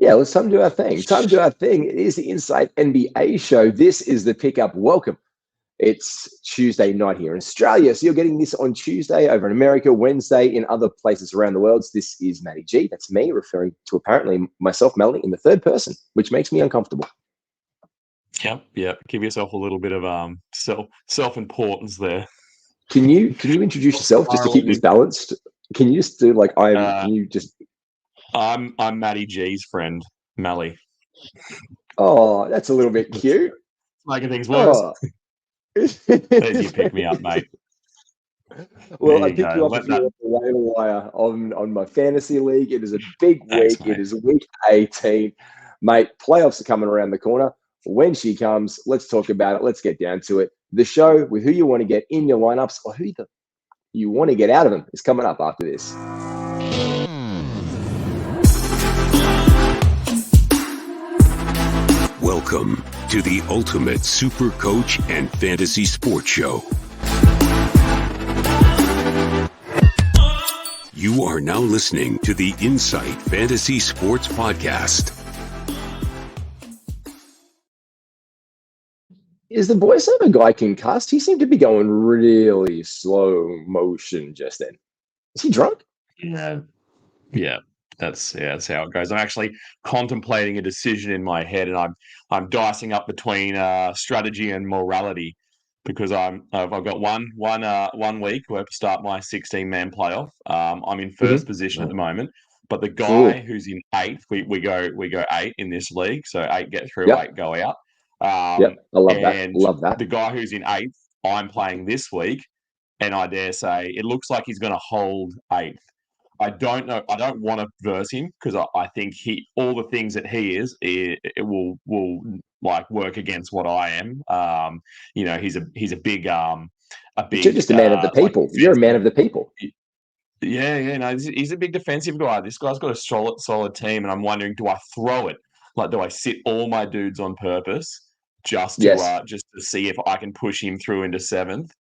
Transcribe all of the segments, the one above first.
Yeah, let's time to do our thing. Time to do our thing. It is the Inside NBA show. This is the pickup. Welcome. It's Tuesday night here in Australia. So you're getting this on Tuesday over in America, Wednesday in other places around the world. This is Matty G. That's me referring to apparently myself, Malley, in the third person, which makes me uncomfortable. Yep. Give yourself a little bit of self-importance there. Can you introduce yourself just to keep this balanced? Can you just do like I'm Matty G's friend, Malley. Oh, that's a little bit cute. Making things worse. Oh. There's your pick me up, mate. Well, I picked you up a few off the waiver wire on my fantasy league. It is a big week. Thanks, it is week 18. Mate, playoffs are coming around the corner. When she comes, let's talk about it. Let's get down to it. The show with who you want to get in your lineups or who you want to get out of them is coming up after this. Welcome to the Ultimate Super Coach and Fantasy Sports Show. You are now listening to the Insight Fantasy Sports Podcast. Is the voiceover guy concussed? He seemed to be going really slow motion just then. Is he drunk? Yeah. That's how it goes. I'm actually contemplating a decision in my head, and I'm dicing up between strategy and morality because I've got one week where I start my 16-man playoff. I'm in first position at the moment, but the guy who's in eighth, we go 8 in this league, so 8 get through, 8 go out. I love that. Love that. The guy who's in eighth, I'm playing this week, and I dare say it looks like he's going to hold eighth. I don't know. I don't want to verse him because I think all the things that he is, it will like work against what I am. He's a big You're just a man of the people. You're a man of the people. Yeah. No, he's a big defensive guy. This guy's got a solid team, and I'm wondering, do I throw it? Like, do I sit all my dudes on purpose just to see if I can push him through into seventh,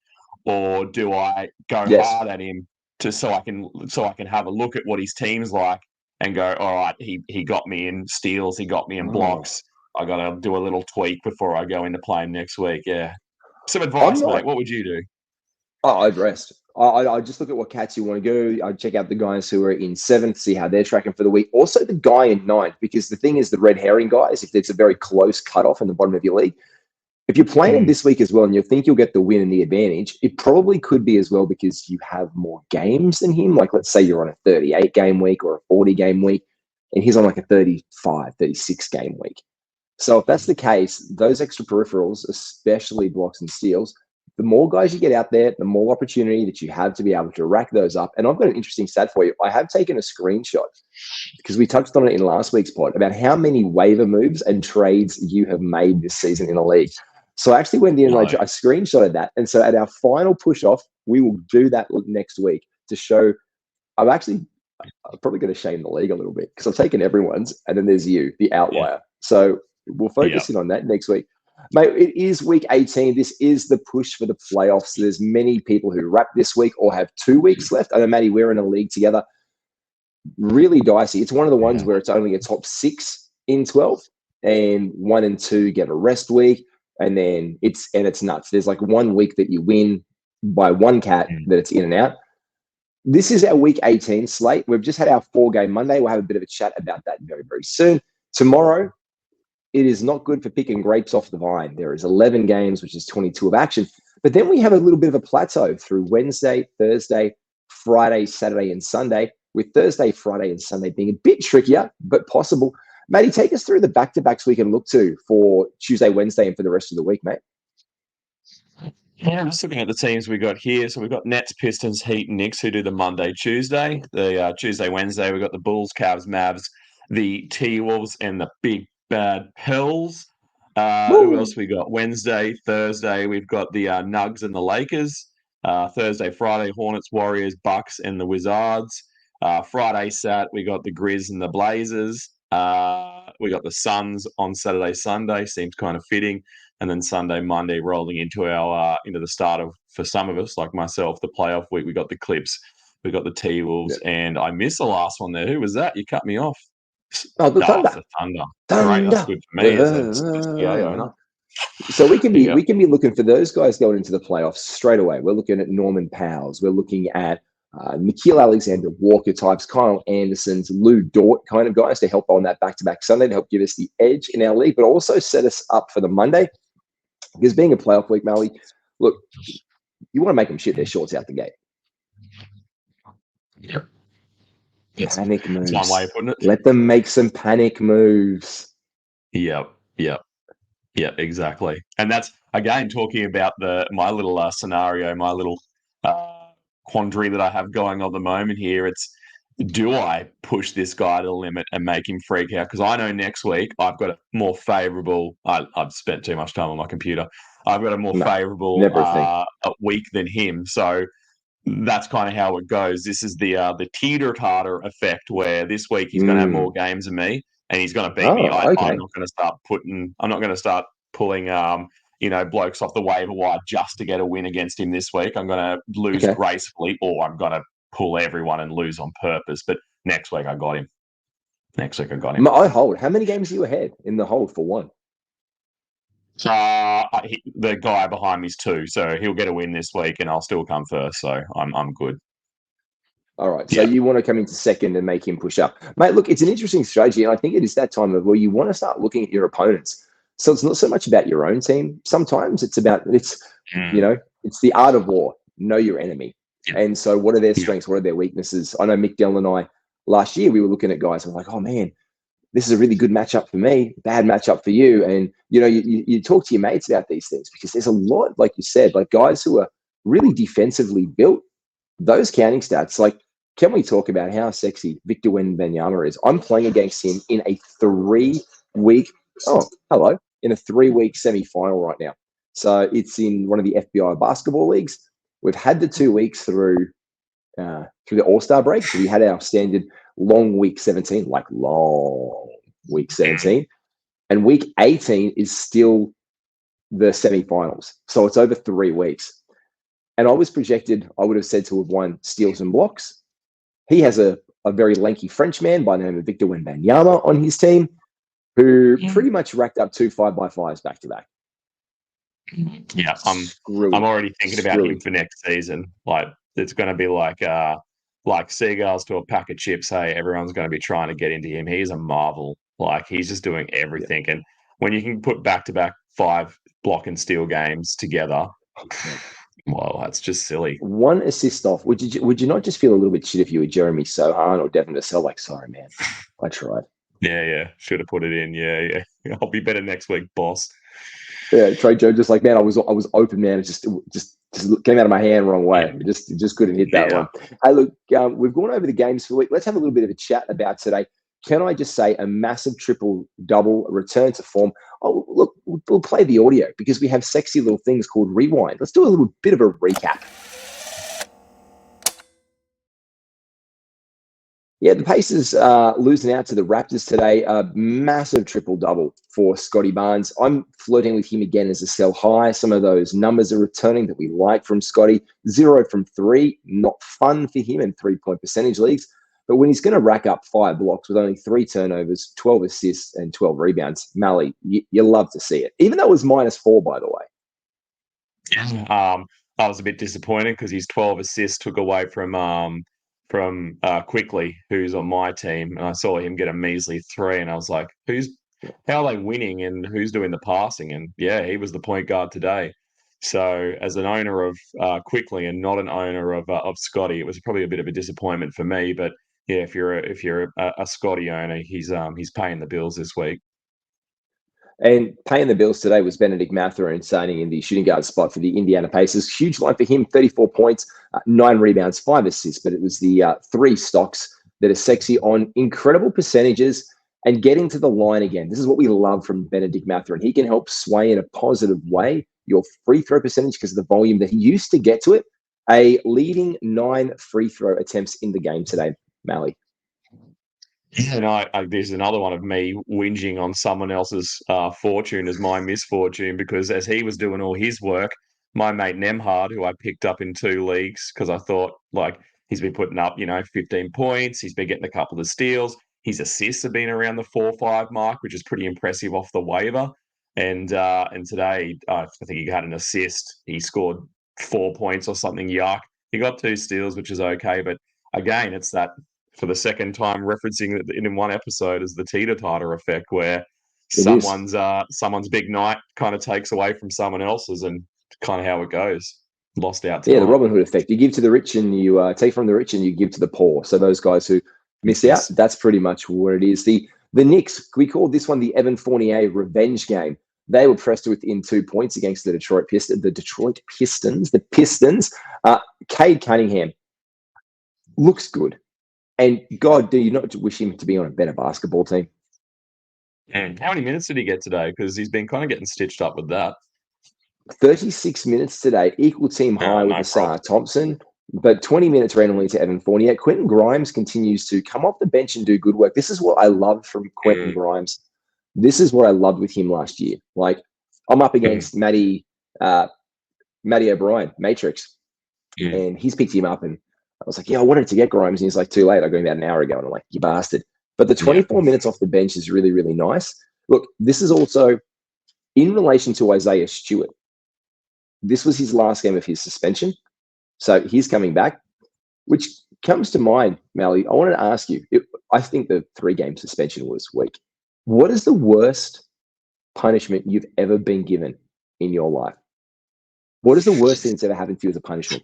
or do I go hard at him? So I can have a look at what his team's like and go, all right, he got me in steals, he got me in blocks. I got to do a little tweak before I go into playing next week. Yeah, some advice, mate. What would you do? Oh, I'd rest. I just look at what cats you want to go. I'd check out the guys who are in seventh, see how they're tracking for the week. Also, the guy in ninth, because the thing is, the red herring guys, if it's a very close cutoff in the bottom of your league, if you're playing him this week as well and you think you'll get the win and the advantage, it probably could be as well because you have more games than him. Like, let's say you're on a 38-game week or a 40-game week, and he's on like a 35, 36-game week. So if that's the case, those extra peripherals, especially blocks and steals, the more guys you get out there, the more opportunity that you have to be able to rack those up. And I've got an interesting stat for you. I have taken a screenshot because we touched on it in last week's pod about how many waiver moves and trades you have made this season in a league. So I actually went in and I screenshotted that. And so at our final push off, we will do that next week to show. I'm probably going to shame the league a little bit because I've taken everyone's and then there's you, the outlier. So we'll focus in on that next week. Mate, it is week 18. This is the push for the playoffs. There's many people who wrap this week or have 2 weeks left. I know, Matty, we're in a league together. Really dicey. It's one of the ones where it's only a top 6 in 12 and 1 and 2 get a rest week. And then it's nuts. There's like 1 week that you win by 1 cat that it's in and out. This is our week 18 slate. We've just had our 4-game Monday. We'll have a bit of a chat about that very, very soon. Tomorrow, it is not good for picking grapes off the vine. There is 11 games, which is 22 of action. But then we have a little bit of a plateau through Wednesday, Thursday, Friday, Saturday, and Sunday, with Thursday, Friday, and Sunday being a bit trickier, but possible. Matty, take us through the back-to-backs we can look to for Tuesday, Wednesday, and for the rest of the week, mate. Yeah, I'm just looking at the teams we got here. So we've got Nets, Pistons, Heat, and Knicks who do the Monday, Tuesday. The Tuesday, Wednesday, we've got the Bulls, Cavs, Mavs, the T-Wolves, and the Big Bad Pels. Who else we got? Wednesday, Thursday, we've got the Nugs and the Lakers. Thursday, Friday, Hornets, Warriors, Bucks, and the Wizards. Friday, Sat, we got the Grizz and the Blazers. We got the Suns on Saturday, Sunday. Seems kind of fitting. And then Sunday, Monday, rolling into our into the start of, for some of us, like myself, the playoff week. We got the Clips, we got the T-Wolves, and I missed the last one there. Who was that? You cut me off. Oh, the Oh, Thunder. the Thunder. Great. That's Thunder. good for me as a CCA owner. So we can Yeah. be looking for those guys going into the playoffs straight away. We're looking at Norman Powell's. We're looking at Nikhil Alexander Walker types, Kyle Anderson's, Lou Dort kind of guys to help on that back-to-back Sunday to help give us the edge in our league, but also set us up for the Monday. Because being a playoff week, Malley, look, you want to make them shit their shorts out the gate. Yep. Yes. Panic moves. That's one way of putting it. Let them make some panic moves. Yep. Yeah, exactly. And that's, again, talking about my little scenario, my little quandary that I have going on at the moment here. It's, do I push this guy to the limit and make him freak out? Because I know next week I've got a more favourable – I've spent too much time on my computer. I've got a more favourable week than him. So that's kind of how it goes. This is the teeter-totter effect where this week he's going to have more games than me and he's going to beat me. I'm not going to start pulling blokes off the waiver wire just to get a win against him this week. I'm going to lose gracefully, or I'm going to pull everyone and lose on purpose. But next week I got him. I hold. How many games are you ahead in the hold for one? The guy behind me is 2, so he'll get a win this week, and I'll still come first. So I'm good. All right. So you want to come into second and make him push up, mate. Look, it's an interesting strategy, and I think it is that time of where you want to start looking at your opponents. So it's not so much about your own team. Sometimes it's about it's the art of war. Know your enemy. And so, what are their strengths? What are their weaknesses? I know Mick Dell and I last year we were looking at guys and we're like, oh man, this is a really good matchup for me, bad matchup for you. And you talk to your mates about these things because there's a lot, like you said, like guys who are really defensively built. Those counting stats, like, can we talk about how sexy Victor Wembanyama is? I'm playing against him in a 3-week semi-final right now. So it's in one of the FBI basketball leagues. We've had the 2 weeks through the All-Star break. So we had our standard long week 17, and week 18 is still the semifinals. So it's over 3 weeks. And I was projected, I would have said to have won steals and blocks. He has a very lanky Frenchman by the name of Victor Wembanyama on his team, who pretty much racked up 2 5x5s back to back. Yeah, I'm already thinking about him for next season. Like, it's going to be like seagulls to a pack of chips. Hey, everyone's going to be trying to get into him. He's a marvel. Like, he's just doing everything. And when you can put back-to-back 5 block and steal games together, well, that's just silly. 1 assist off. Would you not just feel a little bit shit if you were Jeremy Sohan or Devin Vassell? Like, sorry, man, I tried. Yeah. Should have put it in. Yeah. I'll be better next week, boss. Yeah, Trey Jones just like, man, I was open, man. It just came out of my hand wrong way. Just couldn't hit that one. Hey, look, we've gone over the games for the week. Let's have a little bit of a chat about today. Can I just say a massive triple-double return to form? Oh, look, we'll play the audio because we have sexy little things called rewind. Let's do a little bit of a recap. Yeah, the Pacers losing out to the Raptors today. A massive triple-double for Scotty Barnes. I'm flirting with him again as a sell high. Some of those numbers are returning that we like from Scotty. 0 from 3, not fun for him in 3-point percentage leagues. But when he's going to rack up 5 blocks with only 3 turnovers, 12 assists, and 12 rebounds, Malley, you love to see it. Even though it was -4, by the way. I was a bit disappointed because his 12 assists took away from Quickly, who's on my team, and I saw him get a measly 3, and I was like, how are they winning and who's doing the passing? And yeah, he was the point guard today. So as an owner of Quickly and not an owner of Scotty, it was probably a bit of a disappointment for me. But yeah, if you're a Scotty owner, he's paying the bills this week. And paying the bills today was Benedict Mathurin signing in the shooting guard spot for the Indiana Pacers. Huge line for him, 34 points, 9 rebounds, 5 assists. But it was the 3 stocks that are sexy on incredible percentages and getting to the line again. This is what we love from Benedict Mathurin. He can help sway in a positive way your free throw percentage because of the volume that he used to get to it. A leading 9 free throw attempts in the game today, Malley. Yeah, and there's another one of me whinging on someone else's fortune as my misfortune, because as he was doing all his work, my mate Nemhard, who I picked up in 2 leagues because I thought, like, he's been putting up, 15 points, he's been getting a couple of steals. His assists have been around the 4-5 mark, which is pretty impressive off the waiver. And today, I think he had an assist. He scored 4 points or something. Yuck. He got 2 steals, which is okay. But again, it's that for the second time referencing it in one episode is the teeter-totter effect, where someone's big night kind of takes away from someone else's, and kind of how it goes. Lost out tonight. Yeah, the Robin Hood effect. You give to the rich and you take from the rich and you give to the poor. So those guys who miss out, that's pretty much what it is. The Knicks, we called this one the Evan Fournier revenge game. They were pressed within 2 points against the Detroit Pistons. The Pistons. Cade Cunningham looks good. And God, do you not wish him to be on a better basketball team? And how many minutes did he get today? Because he's been kind of getting stitched up with that. 36 minutes today, equal team high with Asar Thompson, but 20 minutes randomly to Evan Fournier. Quentin Grimes continues to come off the bench and do good work. This is what I love from Quentin Grimes. This is what I loved with him last year. Like, I'm up against Matty O'Brien, Matrix, and he's picked him up, and I was like, yeah, I wanted to get Grimes, and he's like, too late. I got him about an hour ago, and I'm like, you bastard. But the 24 minutes off the bench is really, really nice. Look, this is also in relation to Isaiah Stewart. This was his last game of his suspension. So he's coming back, which comes to mind, Malley. I wanted to ask you, I think the 3-game suspension was weak. What is the worst punishment you've ever been given in your life? What is the worst thing that's ever happened to you as a punishment?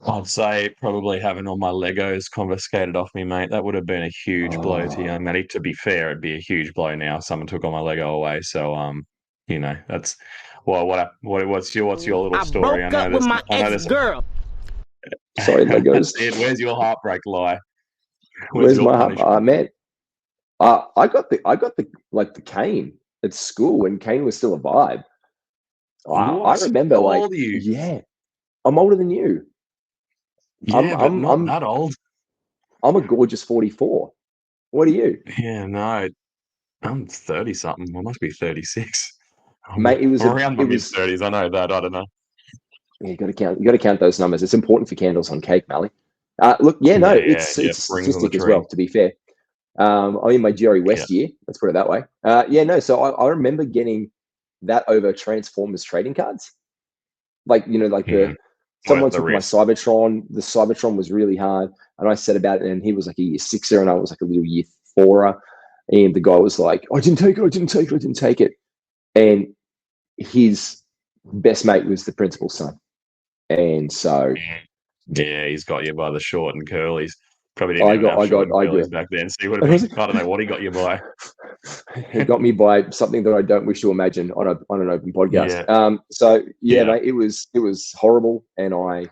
I'd say probably having all my Legos confiscated off me, mate. That would have been a huge blow to young Matty. To be fair, it'd be a huge blow now if someone took all my Lego away. So, that's what's your little story? I broke up with my ex-girl. Sorry, Legos. Where's your heartbreak lie? Where's my heartbreak? Man, I got the cane at school when Cane was still a vibe. I remember, How old are you? Yeah, I'm older than you. Yeah, I'm not that old. I'm a gorgeous 44. What are you? Yeah, no, I'm 30 something. I must be 36. Mate, it was around my mid-30s. I know that. I don't know. Yeah, you got to count those numbers. It's important for candles on cake, Malley. It's statistic as well. To be fair, I'm in my Jerry West year. Let's put it that way. So I remember getting that over Transformers trading cards. Someone took my Cybertron. The Cybertron was really hard, and I said about it, and he was like a year 6er, and I was like a little year 4er, and the guy was like, I didn't take it. And his best mate was the principal's son. And so... Yeah, he's got you by the short and curlies. Probably didn't have short and curlies back then. So he would have been, I don't know what he got you by. He got me by something that I don't wish to imagine on an open podcast. Yeah. Mate, it was horrible. And I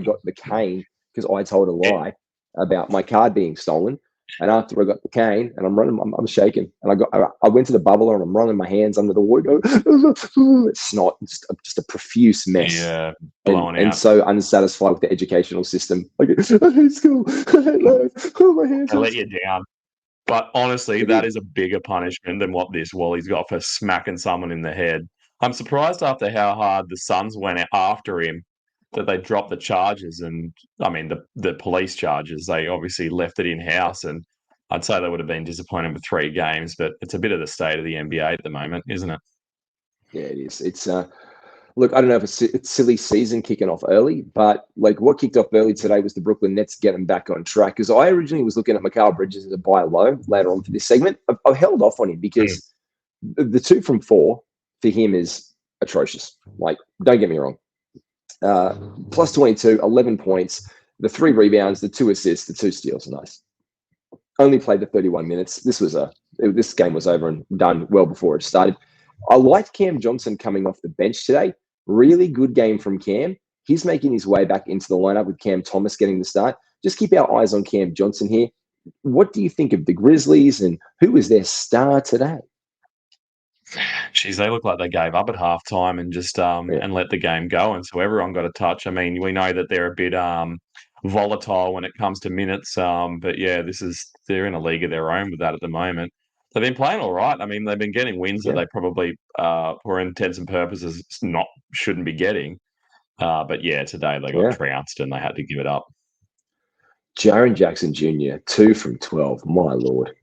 got the cane because I told a lie about my card being stolen. And after I got the cane and I'm running, I'm shaking. And I went to the bubbler and I'm running my hands under the water. It's not just a profuse mess. Yeah, blowing out. And so unsatisfied with the educational system. I hate school. I hate life. Oh, my hands. They let you down. But honestly, that is a bigger punishment than what this Wally's got for smacking someone in the head. I'm surprised after how hard the Suns went after him that they dropped the charges, and I mean the police charges. They obviously left it in house, and I'd say they would have been disappointed with 3 games. But it's a bit of the state of the NBA at the moment, isn't it? Yeah, it is. It's look, I don't know if it's silly season kicking off early, but like what kicked off early today was the Brooklyn Nets getting back on track. Because I originally was looking at Mikal Bridges as a buy low later on for this segment. I've held off on him because the 2 from 4 for him is atrocious. Like, don't get me wrong. Plus 22, 11 points, the 3 rebounds, the 2 assists, the 2 steals. Nice. Only played the 31 minutes. This game was over and done well before it started. I liked Cam Johnson coming off the bench today. Really good game from Cam. He's making his way back into the lineup with Cam Thomas getting the start. Just keep our eyes on Cam Johnson here. What do you think of the Grizzlies and who was their star today? Geez, they look like they gave up at halftime and just and let the game go, and so everyone got a touch. I mean, we know that they're a bit volatile when it comes to minutes, but yeah, they're in a league of their own with that at the moment. They've been playing all right. I mean, they've been getting wins that they probably, for intents and purposes, shouldn't be getting. But yeah, today they got trounced and they had to give it up. Jaren Jackson Jr., 2 from 12. My Lord.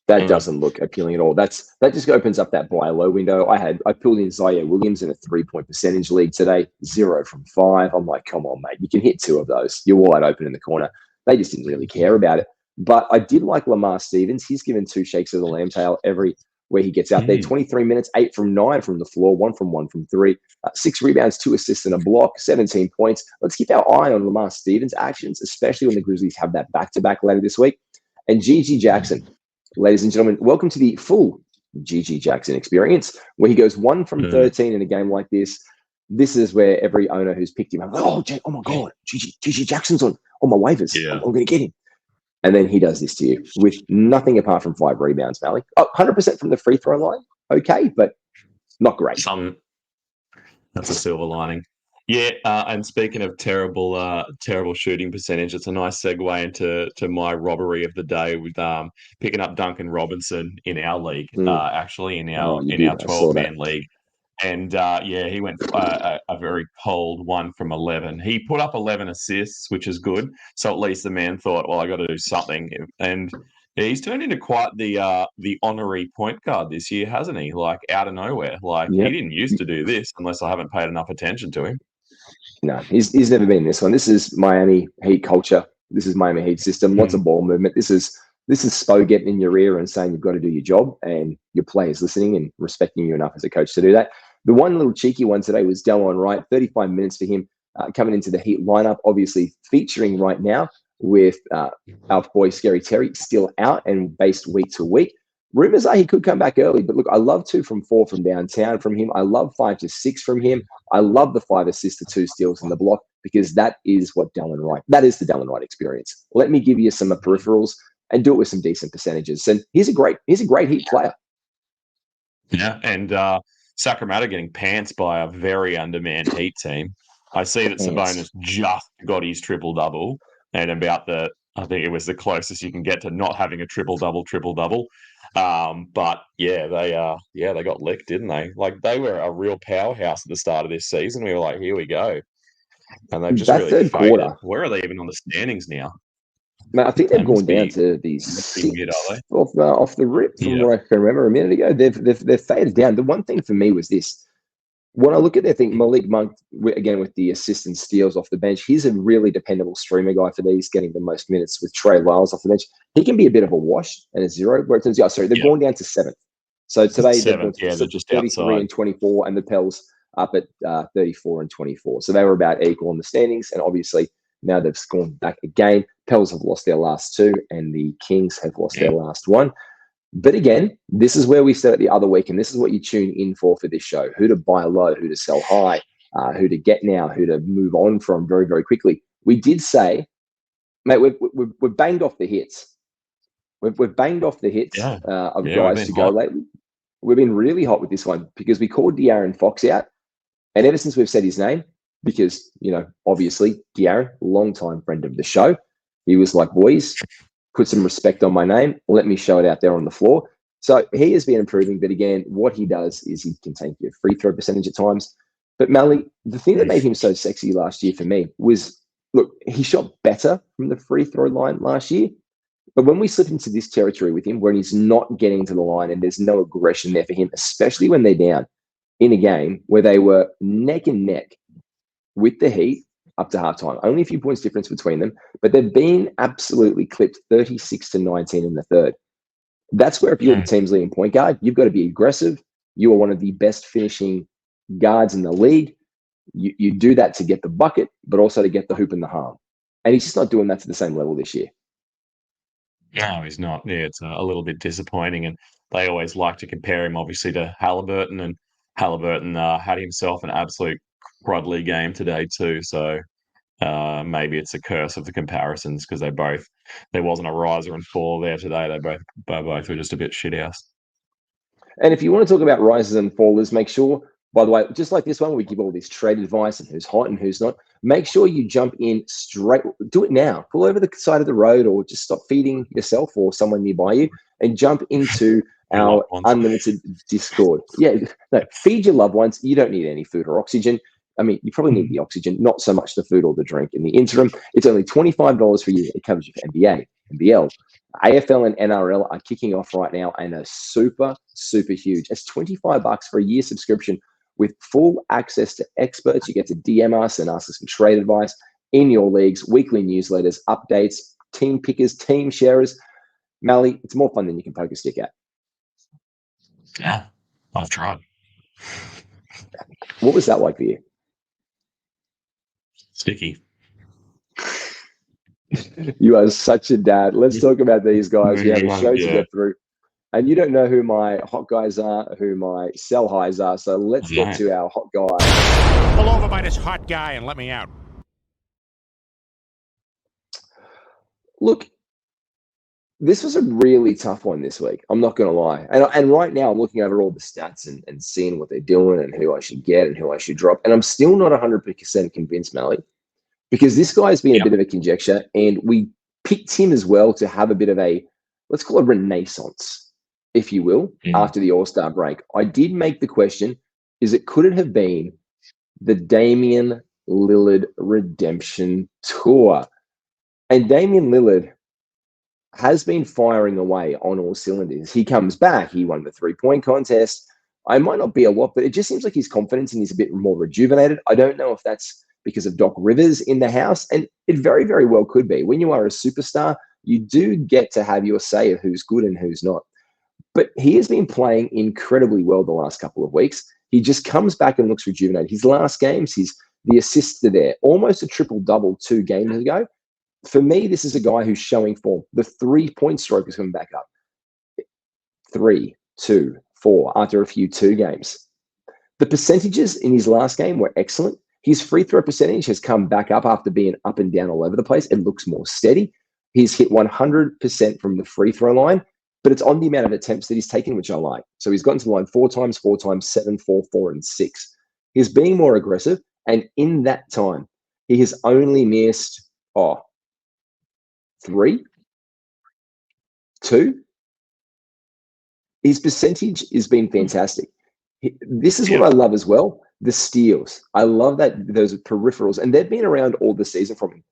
That doesn't look appealing at all. That just opens up that buy low window. I pulled in Zaire Williams in a 3-point percentage league today, 0 from 5. I'm like, come on, mate. You can hit 2 of those. You're wide open in the corner. They just didn't really care about it. But I did like Lamar Stevens. He's given 2 shakes of the lamb tail where he gets out there. 23 minutes, 8 from 9 from the floor, 1 from 3. 6 rebounds, 2 assists and a block, 17 points. Let's keep our eye on Lamar Stevens' actions, especially when the Grizzlies have that back-to-back later this week. And GG Jackson. Ladies and gentlemen, welcome to the full GG Jackson experience, where he goes 1 from 13 in a game like this. This is where every owner who's picked him up, oh my God, GG Jackson's on my waivers. Yeah. I'm going to get him. And then he does this to you with nothing apart from 5 rebounds, Malley. 100% from the free throw line. Okay, but not great. That's a silver lining. Yeah, and speaking of terrible shooting percentage, it's a nice segue into my robbery of the day with picking up Duncan Robinson in our league, actually in our 12-man league. And he went a very cold 1 from 11. He put up 11 assists, which is good. So at least the man thought, well, I got to do something. And he's turned into quite the honorary point guard this year, hasn't he? Like out of nowhere. Like he didn't used to do this unless I haven't paid enough attention to him. No, he's never been this one. This is Miami Heat culture. This is Miami Heat system. Lots of ball movement. This is Spo getting in your ear and saying you've got to do your job, and your players listening and respecting you enough as a coach to do that. The one little cheeky one today was Delon Wright. 35 minutes for him coming into the Heat lineup, obviously featuring right now with our boy Scary Terry still out and based week to week. Rumors are he could come back early, but look, I love 2 from 4 from downtown from him. I love 5 to 6 from him. I love the 5 assists to 2 steals in the block, because that is what Delon Wright. That is the Delon Wright experience. Let me give you some peripherals and do it with some decent percentages. And he's a great Heat player. Yeah, and Sacramento getting pants by a very undermanned Heat team. I see that Sabonis just got his triple-double, and I think it was the closest you can get to not having a triple-double. But they got licked, didn't they? Like they were a real powerhouse at the start of this season. We were like, here we go. And they've just really faded. Quarter. Where are they even on the standings now? Man, I think they've gone down to the 6th off the rip from what I can remember a minute ago. They've faded down. The one thing for me was this. When I look at their thing, Malik Monk, again, with the assist and steals off the bench, he's a really dependable streamer guy for these, getting the most minutes with Trey Lyles off the bench. He can be a bit of a wash and a 0, where it turns out, they've gone down to 7th. So today they've gone to just 33 outside. and 24, and the Pels up at 34 and 24. So they were about equal in the standings, and obviously now they've gone back again. Pels have lost their last 2, and the Kings have lost their last 1. But again, this is where we said it the other week, and this is what you tune in for this show: who to buy low, who to sell high, who to get now, who to move on from very, very quickly. We did say, mate, we've banged off the hits. We've banged off the hits of guys to go lately. We've been really hot with this one because we called De'Aaron Fox out, and ever since we've said his name, because obviously De'Aaron, longtime friend of the show, he was like, boys, put some respect on my name. Let me show it out there on the floor. So he has been improving. But again, what he does is he can take your free throw percentage at times. But Malley, the thing that made him so sexy last year for me was, look, he shot better from the free throw line last year. But when we slip into this territory with him, where he's not getting to the line and there's no aggression there for him, especially when they're down in a game where they were neck and neck with the Heat up to halftime, only a few points difference between them, but they've been absolutely clipped 36 to 19 in the third. That's where if you're the team's leading point guard, you've got to be aggressive. You are one of the best finishing guards in the league. You do that to get the bucket, but also to get the hoop and the harm. And he's just not doing that to the same level this year. No, he's not. Yeah, it's a little bit disappointing. And they always like to compare him, obviously, to Halliburton. And Halliburton had himself an absolute crudly game today too. So maybe it's a curse of the comparisons, because there wasn't a riser and fall there today. They both were just a bit shithouse. And if you want to talk about risers and fallers, make sure, by the way, just like this one, we give all this trade advice and who's hot and who's not. Make sure you jump in straight. Do it now. Pull over the side of the road, or just stop feeding yourself or someone nearby you, and jump into our unlimited Discord. Yeah, no, feed your loved ones. You don't need any food or oxygen. I mean, you probably need the oxygen, not so much the food or the drink. In the interim, it's only $25 for you. It covers you for NBA, NBL, AFL, and NRL are kicking off right now and are super, super huge. It's $25 for a year subscription with full access to experts. You get to DM us and ask us some trade advice in your leagues, weekly newsletters, updates, team pickers, team sharers. Malley, it's more fun than you can poke a stick at. Yeah, I've tried. What was that like for you? Sticky. You are such a dad. Let's talk about these guys. We have a show to get through. And you don't know who my hot guys are, who my sell highs are. So let's get to our hot guy. Pull over by this hot guy and let me out. Look, this was a really tough one this week. I'm not going to lie. And right now I'm looking over all the stats and seeing what they're doing and who I should get and who I should drop. And I'm still not 100% convinced, Malley, because this guy's been a bit of a conjecture. And we picked him as well to have a bit of a, let's call it renaissance, if you will, after the All-Star break. I did make the question, could it have been the Damian Lillard redemption tour? And Damian Lillard has been firing away on all cylinders. He comes back. He won the 3-point contest. I might not be a lot, but it just seems like his confidence and he's a bit more rejuvenated. I don't know if that's because of Doc Rivers in the house, and it very, very well could be. When you are a superstar, you do get to have your say of who's good and who's not. But he has been playing incredibly well the last couple of weeks. He just comes back and looks rejuvenated. His last games, the assists are there. Almost a triple-double 2 games ago. For me, this is a guy who's showing form. The 3-point stroke is coming back up. 3, 2, 4 after a few 2 games. The percentages in his last game were excellent. His free throw percentage has come back up after being up and down all over the place. It looks more steady. He's hit 100% from the free throw line, but it's on the amount of attempts that he's taken, which I like. So he's gotten to the line 4 times, 7, 4, 4, and 6. He's being more aggressive, and in that time, he has only missed 3, 2. His percentage has been fantastic. This is what I love as well, the steals. I love that those peripherals, and they've been around all the season from him.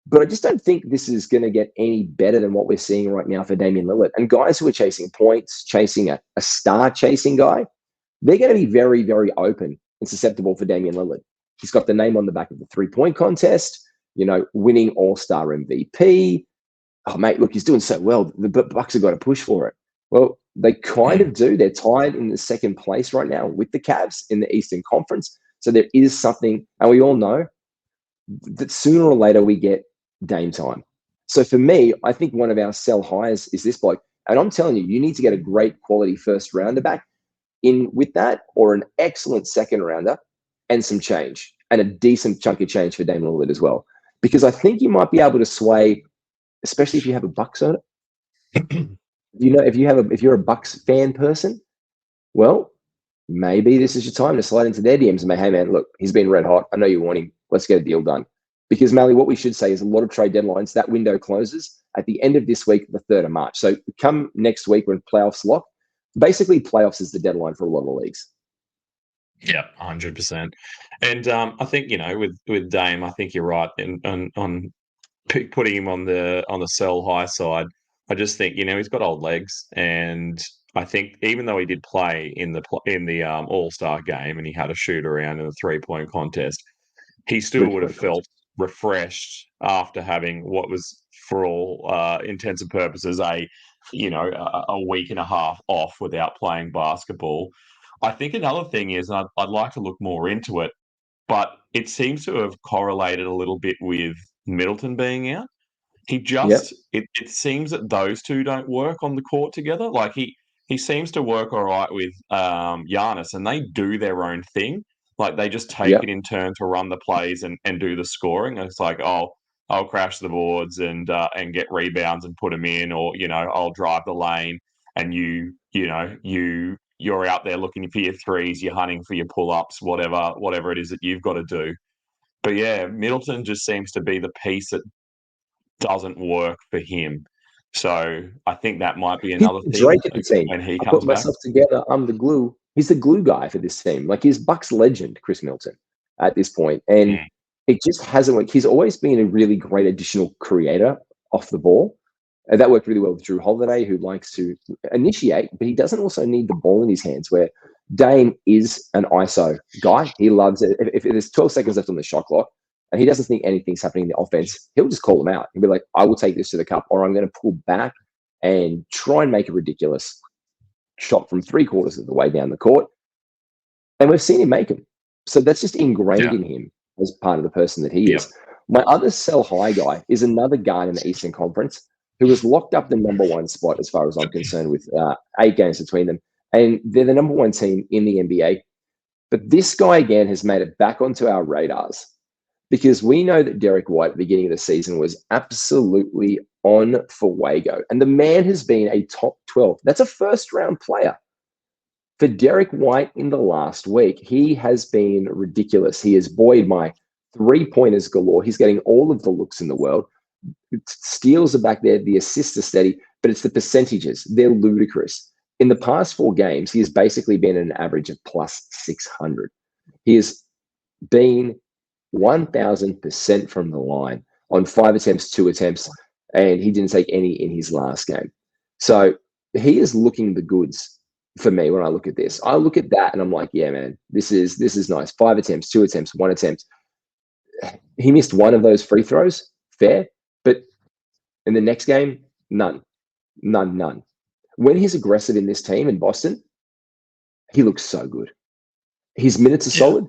But I just don't think this is going to get any better than what we're seeing right now for Damian Lillard. And guys who are chasing points, chasing a star-chasing guy, they're going to be very, very open and susceptible for Damian Lillard. He's got the name on the back of the 3-point contest, winning All-Star MVP. Oh, mate, look, he's doing so well. The Bucks have got to push for it. Well, they kind of do. They're tied in the second place right now with the Cavs in the Eastern Conference. So there is something, and we all know that sooner or later we get Dame time. So for me, I think one of our sell highs is this bloke. And I'm telling you, you need to get a great quality first rounder back in with that, or an excellent second rounder and some change, and a decent chunk of change for Damian Lillard as well. Because I think you might be able to sway, especially if you have a Bucks on it. If you're a Bucks fan person, well, maybe this is your time to slide into their DMs and say, hey man, look, he's been red hot. I know you want him. Let's get a deal done. Because Malley, what we should say is a lot of trade deadlines, that window closes at the end of this week, the 3rd of March. So come next week when playoffs lock, basically playoffs is the deadline for a lot of leagues. Yeah, 100%. And I think, with Dame, I think you're right on putting him on the sell high side. I just think, he's got old legs, and I think even though he did play in the All-Star game and he had a shoot around in the 3-point contest, he still would have felt refreshed after having what was, for all intents and purposes, a week and a half off without playing basketball. I think another thing is, and I'd like to look more into it, but it seems to have correlated a little bit with Middleton being out. It seems that those two don't work on the court together. Like he seems to work all right with Giannis, and they do their own thing. Like they just take it in turn to run the plays and do the scoring. And it's like, I'll crash the boards and get rebounds and put them in, or I'll drive the lane, and you're out there looking for your threes, you're hunting for your pull-ups, whatever it is that you've got to do. But yeah, Middleton just seems to be the piece that doesn't work for him. So I think that might be another thing. Drake at the team. When he I comes put myself together. I'm the glue. He's the glue guy for this team. Like, he's Bucks legend, Chris Middleton. at this point. And Mm. it just hasn't worked. He's always been a really great additional creator off the ball. And that worked really well with Drew Holiday, who likes to initiate, but he doesn't also need the ball in his hands, where Dame is an ISO guy. He loves it. If there's 12 seconds left on the shot clock and he doesn't think anything's happening in the offense, he'll just call them out. He'll be like, I will take this to the cup, or I'm going to pull back and try and make a ridiculous shot from 3/4 of the way down the court. And we've seen him make them. So that's just ingrained in him as part of the person that he is. My other sell high guy is another guy in the Eastern Conference who has locked up the number one spot as far as I'm concerned, with 8 games between them. And they're the number one team in the NBA. But this guy, again, has made it back onto our radars because we know that Derek White at the beginning of the season was absolutely on for Wago. And the man has been a top 12. That's a first-round player. For Derek White in the last week, he has been ridiculous. He has buoyed my three-pointers galore. He's getting all of the looks in the world. Steals are back there. The assists are steady, but it's the percentages. They're ludicrous. In the past 4 games, he has basically been an average of plus 600. He has been 1,000% from the line on 5 attempts, 2 attempts, and he didn't take any in his last game. So he is looking the goods for me when I look at this. I look at that and I'm like, yeah, man, this is nice. 5 attempts, 2 attempts, 1 attempt. He missed one of those free throws, fair, but in the next game, none. When he's aggressive in this team in Boston, he looks so good. His minutes are solid,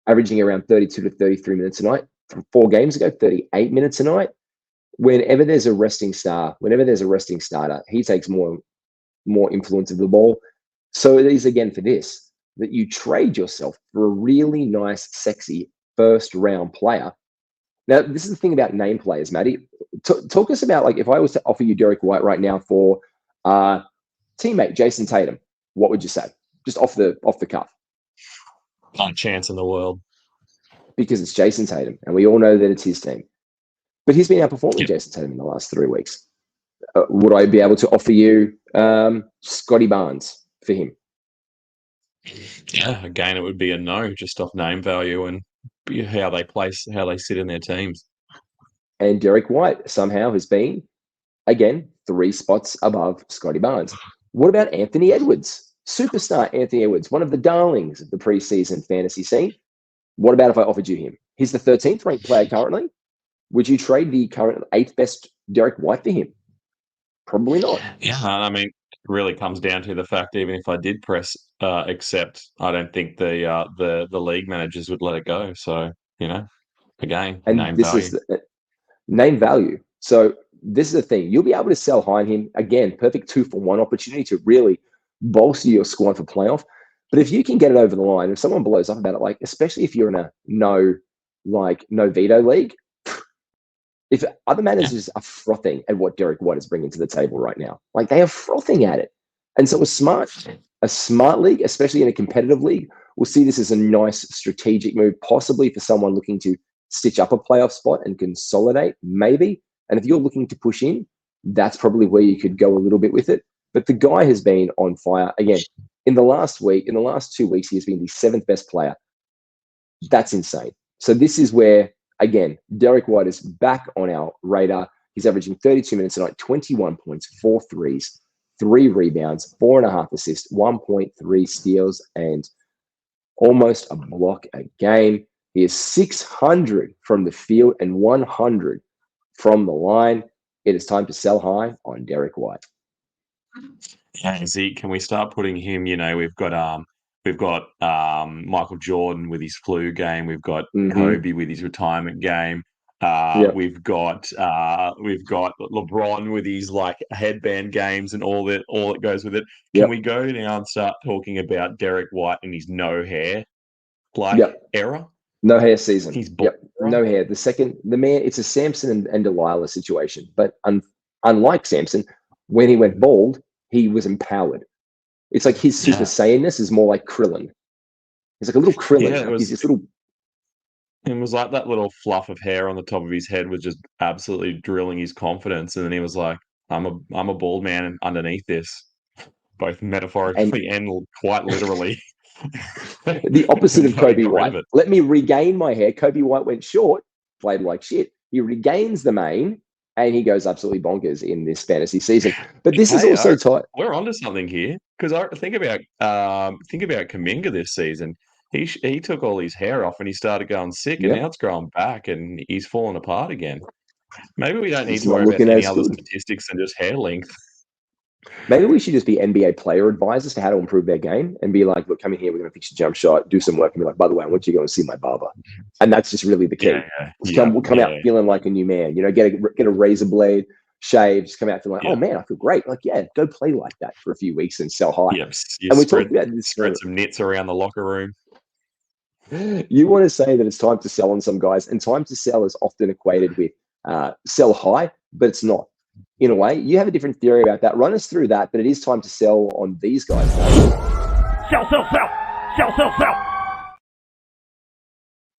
averaging around 32 to 33 minutes a night. From 4 games ago, 38 minutes a night. Whenever there's a resting starter, he takes more influence of the ball. So it is, again, for this, that you trade yourself for a really nice, sexy first-round player. Now, this is the thing about name players, Matty. Talk us about, like, if I was to offer you Derek White right now for teammate Jason Tatum, what would you say? Just off the cuff. Not a chance in the world. Because it's Jason Tatum, and we all know that it's his team. But he's been outperforming Jason Tatum in the last 3 weeks. Would I be able to offer you Scotty Barnes for him? Yeah, again, it would be a no, just off name value and how they sit in their teams. And Derek White somehow has been, again, 3 spots above Scotty Barnes. What about Anthony Edwards? Superstar Anthony Edwards, one of the darlings of the preseason fantasy scene. What about if I offered you him? He's the 13th ranked player currently. Would you trade the current 8th best Derek White for him? Probably not. Yeah, I mean, it really comes down to the fact, even if I did press accept, I don't think the league managers would let it go. So, again, And name this value. is the name value. So this is the thing. You'll be able to sell high on him. Again, perfect 2-for-1 opportunity to really bolster your squad for playoff. But if you can get it over the line, if someone blows up about it, like, especially if you're in a no veto league, if other managers are frothing at what Derek White is bringing to the table right now, like, they are frothing at it. And so a smart league, especially in a competitive league, will see this as a nice strategic move, possibly for someone looking to stitch up a playoff spot and consolidate, maybe. And if you're looking to push in, that's probably where you could go a little bit with it. But the guy has been on fire. Again, in the last 2 weeks, he has been the 7th best player. That's insane. So this is where, again, Derek White is back on our radar. He's averaging 32 minutes a night, 21 points, 4 threes, 3 rebounds, 4.5 assists, 1.3 steals, and almost a block a game. He is 600 from the field and 100 from the line. It is time to sell high on Derek White. Yeah, Zeke, can we start putting him? We've got Michael Jordan with his flu game. We've got Kobe with his retirement game. We've got LeBron with his headband games and all that goes with it. Can we go now and start talking about Derek White and his no hair era? No hair season. He's bald. No hair. The man, it's a Samson and Delilah situation. But unlike Samson, when he went bald, he was empowered. It's like his Super Saiyanness is more like Krillin. He's like a little Krillin. Yeah, He's this little. It was like that little fluff of hair on the top of his head was just absolutely drilling his confidence, and then he was like, "I'm a bald man underneath this," both metaphorically and quite literally. The opposite of Fucking Kobe got rid White. of it. Let me regain my hair. Kobe White went short, played like shit. He regains the mane, and he goes absolutely bonkers in this fantasy season. But this is Hey, also tight. we're onto something here because I think about Kuminga this season. He took all his hair off and he started going sick, and Yeah, now it's growing back and he's falling apart again. Maybe we don't need he's to not worry about looking any as other good. statistics than just hair length. Maybe we should just be NBA player advisors for how to improve their game and be like, look, come in here, we're going to fix your jump shot, do some work, and be like, by the way, I want you to go and see my barber. And that's just really the key. Just come out feeling like a new man. You know, get a razor blade, shave, just come out feeling like, oh man, I feel great. Like, yeah, go play like that for a few weeks and sell high. Yep. And we talked about this. Spread some nits around the locker room. You want to say that it's time to sell on some guys, and time to sell is often equated with sell high, but it's not. In a way, you have a different theory about that. Run us through that, but it is time to sell on these guys. Sell, sell, sell. Sell, sell, sell.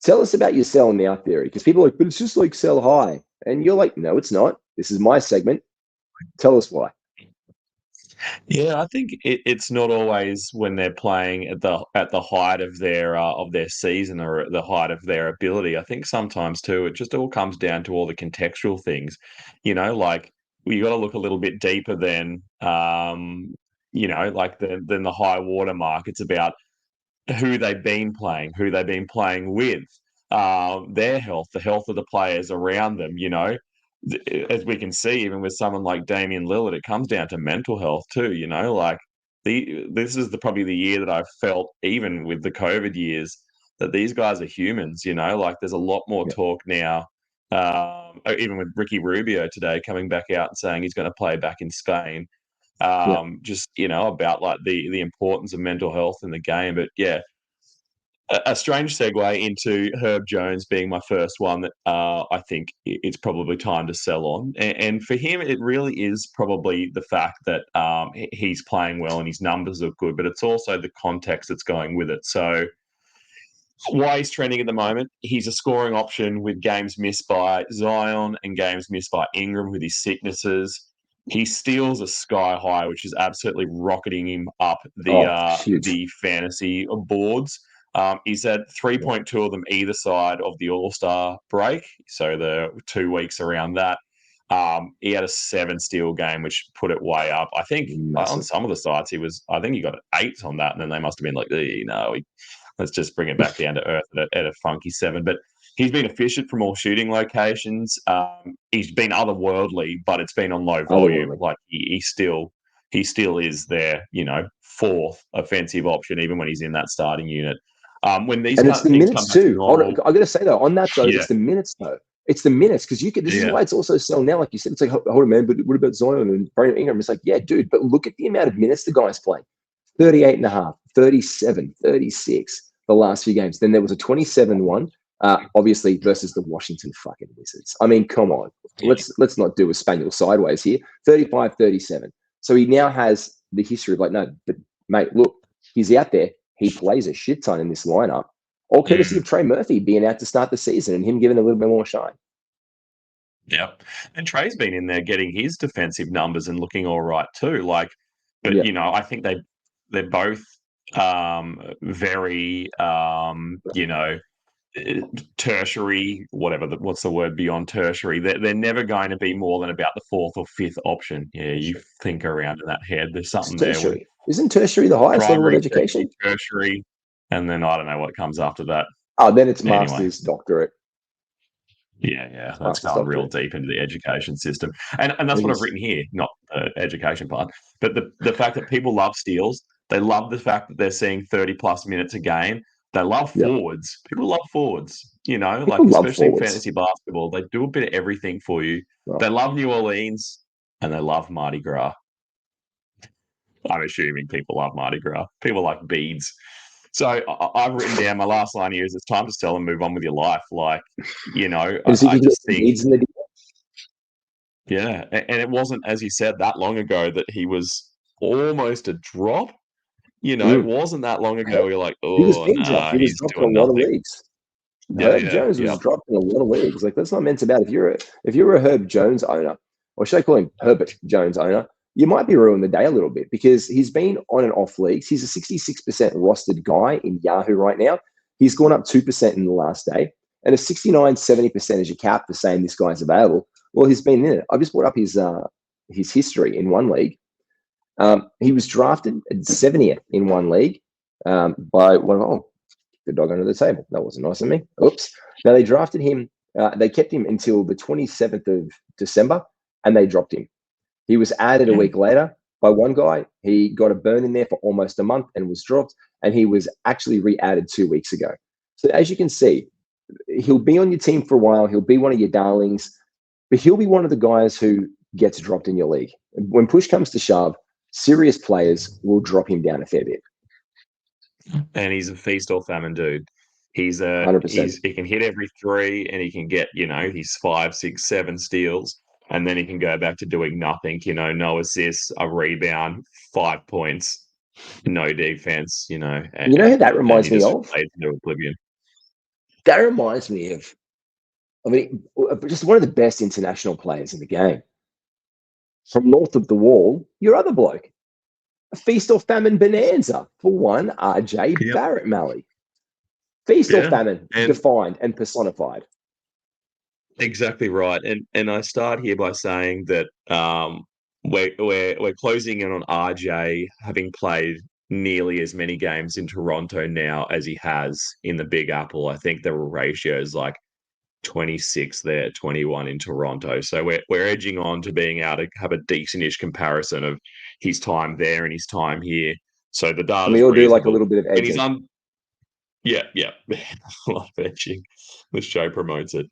Tell us about your sell now theory, because people are like, but it's just like sell high. And you're like, no, it's not. This is my segment. Tell us why. Yeah, I think it's not always when they're playing at the height of their season or at the height of their ability. I think sometimes too, it just all comes down to all the contextual things. You know, like you got to look a little bit deeper than like than the high water mark. It's about who they've been playing, who they've been playing with, their health, the health of the players around them. You know, as we can see, even with someone like Damian Lillard, it comes down to mental health too. You know, like this is probably the year that I've felt, even with the COVID years, that these guys are humans. You know, like there's a lot more talk now. Even with Ricky Rubio today coming back out and saying he's going to play back in Spain. Just about like the importance of mental health in the game. But yeah, a strange segue into Herb Jones being my first one that I think it's probably time to sell on. And for him, it really is probably the fact that he's playing well and his numbers are good, but it's also the context that's going with it. So why he's trending at the moment, he's a scoring option with games missed by Zion and games missed by Ingram with his sicknesses. He steals a sky high, which is absolutely rocketing him up the fantasy boards. He's had 3.2 of them either side of the All-Star break, so the 2 weeks around that. He had a 7 steal game, which put it way up. I think on some of the sites I think he got 8 on that, and then they must have been like, let's just bring it back down to earth at a funky 7. But he's been efficient from all shooting locations. He's been otherworldly, but it's been on low volume. Like he still is their, fourth offensive option, even when he's in that starting unit. When these it's the things minutes come back to too. normal, I got to say though, on that though, it's the minutes though. It's the minutes, because this is why it's also sell now. Like you said, it's like, hold on, man, but what about Zion and Brandon Ingram? It's like, yeah, dude, but look at the amount of minutes the guy's playing. 38 and a half, 37, 36 the last few games. Then there was a 27 one, obviously versus the Washington fucking Wizards. I mean, come on. Let's not do a spaniel sideways here. 35, 37. So he now has the history of like, no, but mate, look, he's out there. He plays a shit ton in this lineup. All courtesy of Trey Murphy being out to start the season and him giving a little bit more shine. Yeah. And Trey's been in there getting his defensive numbers and looking all right too. I think they're both very tertiary, what's the word beyond tertiary. They're never going to be more than about the 4th or 5th option. Yeah, you think around in that head. There's something there with Isn't tertiary the highest level of education? Tertiary, and then I don't know what comes after that. Oh, then it's master's, doctorate. Yeah, that's going real deep into the education system, and that's what I've written here, not the education part, but the fact that people love steals. They love the fact that they're seeing 30+ minutes a game. They love forwards. People love forwards. Especially in fantasy basketball, they do a bit of everything for you. Right. They love New Orleans and they love Mardi Gras. I'm assuming people love Mardi Gras. People like beads. So I've written down my last line here is it's time to sell and move on with your life. I just think, yeah, and it wasn't, as you said, that long ago that he was almost a drop. It wasn't that long ago. You're like, oh, he was being dropped. He was dropped in a lot of leagues. Herb Jones was dropped in a lot of leagues. Like, that's not meant to about if you're a Herb Jones owner, or should I call him Herbert Jones owner? you might be ruining the day a little bit because he's been on and off leagues. He's a 66% rostered guy in Yahoo right now. He's gone up 2% in the last day. And if 69, 70% is your cap for saying this guy's available, well, he's been in it. I just brought up his history in one league. He was drafted at 70th in one league by the dog under the table. That wasn't nice of me. Oops. Now they drafted him. They kept him until the 27th of December, and they dropped him. He was added a week later by one guy. He got a burn in there for almost a month and was dropped, and he was actually re-added 2 weeks ago. So as you can see, he'll be on your team for a while. He'll be one of your darlings, but he'll be one of the guys who gets dropped in your league. When push comes to shove, serious players will drop him down a fair bit. And he's a feast or famine dude. He can hit every three, and he can get, his 5, 6, 7 steals, and then he can go back to doing nothing. No assists, a rebound, 5 points, no defense. Who that reminds me of? Oblivion. That reminds me of, just one of the best international players in the game. From north of the wall, your other bloke. A feast or famine bonanza for one, RJ Barrett Malley. Feast or famine, defined and personified. Exactly right. And I start here by saying that we're closing in on RJ having played nearly as many games in Toronto now as he has in the Big Apple. I think the ratio is like 26 there, 21 in Toronto. So we're edging on to being able to have a decent-ish comparison of his time there and his time here. So the data. We all do like a little bit of edging. Yeah, a lot of edging. The show promotes it.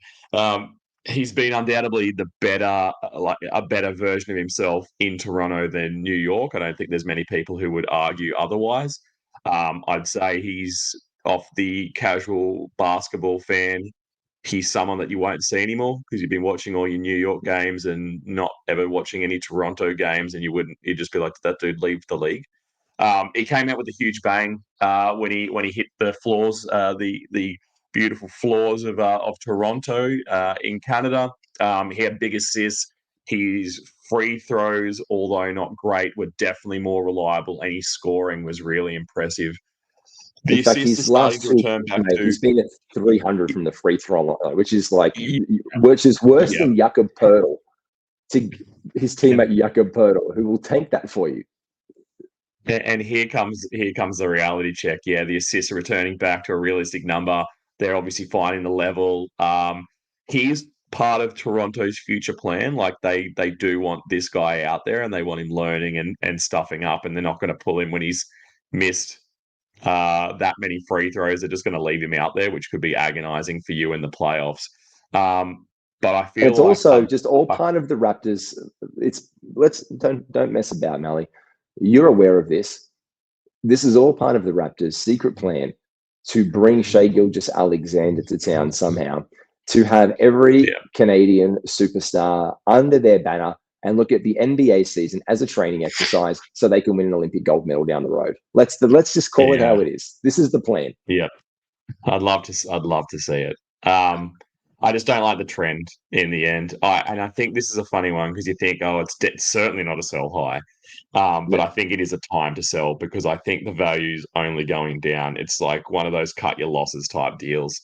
He's been undoubtedly a better version of himself in Toronto than New York. I don't think there's many people who would argue otherwise. I'd say he's, off the casual basketball fan, he's someone that you won't see anymore because you've been watching all your New York games and not ever watching any Toronto games, and you'd just be like, did that dude leave the league? He came out with a huge bang when he hit the floors, the beautiful floors of Toronto in Canada. He had big assists. His free throws, although not great, were definitely more reliable, and his scoring was really impressive. In fact, his last two, he's been at 300 from the free throw line, which is worse than Jakob Poeltl, to his teammate Jakob Poeltl, who will tank that for you. And here comes the reality check. Yeah, the assists are returning back to a realistic number. They're obviously finding the level. He's part of Toronto's future plan. Like they do want this guy out there, and they want him learning and stuffing up, and they're not going to pull him when he's missed that many free throws. They're just going to leave him out there, which could be agonizing for you in the playoffs. But I feel it's also just all part of the Raptors. Don't mess about, Malley. You're aware of this. This is all part of the Raptors' secret plan to bring Shai Gilgeous-Alexander to town somehow, to have every Canadian superstar under their banner and look at the NBA season as a training exercise so they can win an Olympic gold medal down the road. Let's just call it how it is. This is the plan. Yeah. I'd love to see it. I just don't like the trend in the end. And I think this is a funny one because you think, it's certainly not a sell high. But I think it is a time to sell because I think the value's only going down. It's like one of those cut your losses type deals.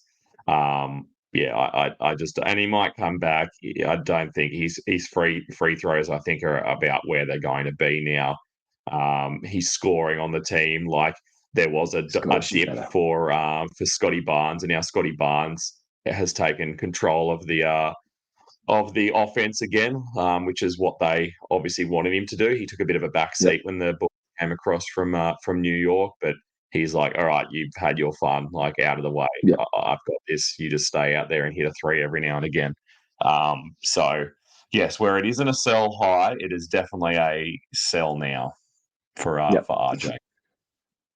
I just, and he might come back. I don't think his free throws, I think, are about where they're going to be now. He's scoring on the team. Like there was a dip for Scotty Barnes, and now Scotty Barnes has taken control of the offense again, which is what they obviously wanted him to do. He took a bit of a backseat when the ball came across from New York, but he's like, all right, you've had your fun, like out of the way. Yep. I've got this. You just stay out there and hit a three every now and again. So yes, where it isn't a sell high, it is definitely a sell now for RJ.